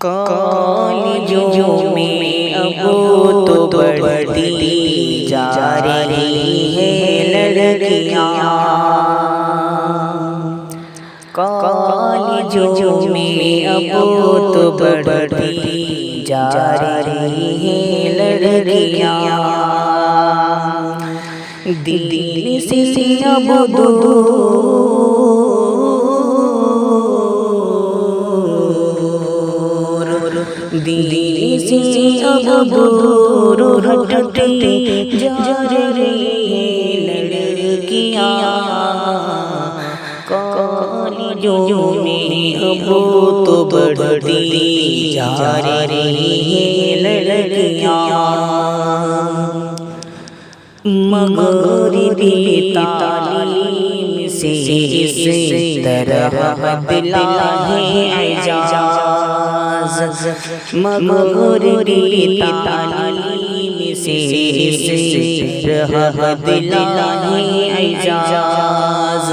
कॉलेजों में अब तो बढ़ती जा रही है लड़कियां। कॉलेजों में अब तो बढ़ती जा रही है लड़कियां। दिल से अब दिल से अब दूर हटती जा रही है लड़कियां। कॉलेजों में अब तो बढ़ती जा रही है लड़कियां। मगरिबी तालीम से इस तरह बदला है एजाज़। मगरिबी तालीम से इस तरह बदला है एजाज़।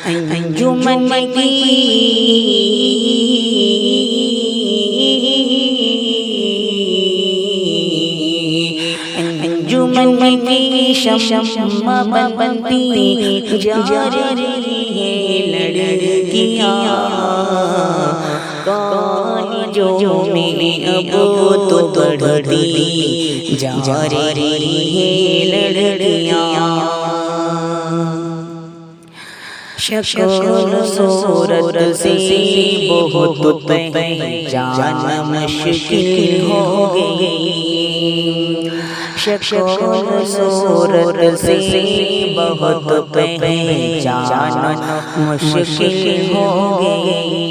अंजुमन की शम्मा बनती जा रही है लड़कियां। कॉलेजों में अब तो बढ़ती जा रही है लड़कियां। शक्ल सूरत से बहुत पहचान मुश्किल हो गई। शक्ल सूरत से बहुत पहचान मुश्किल हो गई।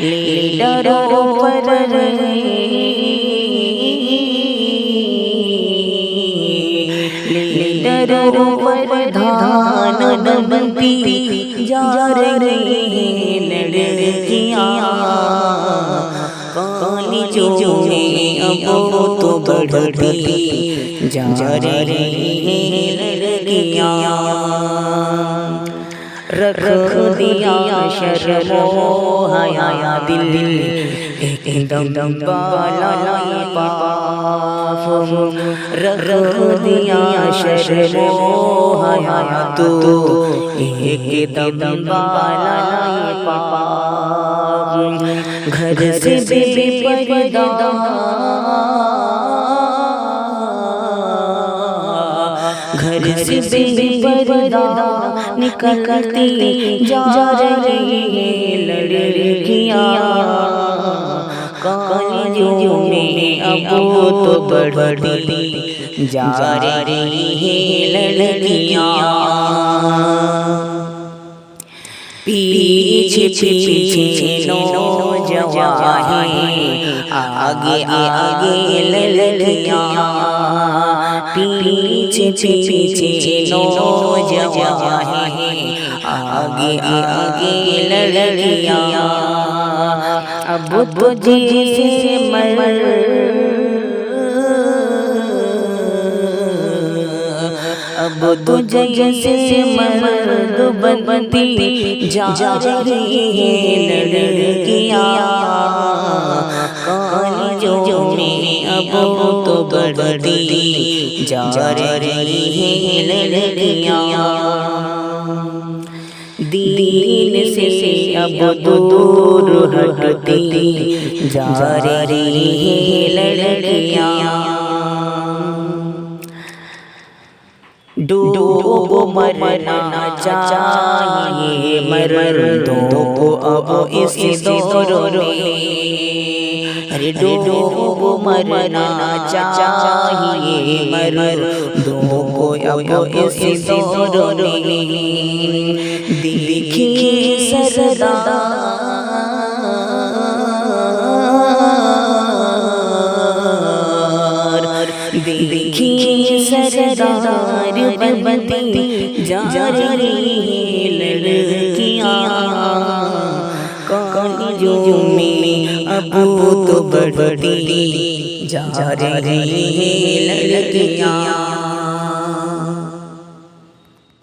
लीडरों पर धान बनती जा रही है लड़कियां। कॉलेजों में अब तो बढ़ती जा रही है लड़कियां। रख दिया शर्मो हया दिल एकदम बाला पाफ। रख दिया शर्मो हया तो एकदम बाला पाफ। घर से बेपर्दा घर से बेपर्दा निकलती जा रही है लड़कियां। कॉलेजों में अब तो बढ़ती जा रही है लड़कियां। पीछे पीछे नौजवान आगे आगे लड़कियां। पीछे पीछे नौजवान आगे आगे लड़कियां। अब तो जैसे अब तो जैसे मर्द बनती जा रही है लड़कियां। कॉलेजों में अब तो बढ़ती जा रही है लड़कियां। दिल से अब दूर हटती जा रही है लड़कियां। डूबो मरना चाहिए मर्दों को अब इस दौर में। अरे डूबो मरना चाहिए मर्दों को अब इस दौर में। देखिए सरदार देखिए सरदार बनती जा रही है लड़कियां। कॉलेजों में अब तो बढ़ती जा रही है लड़कियां।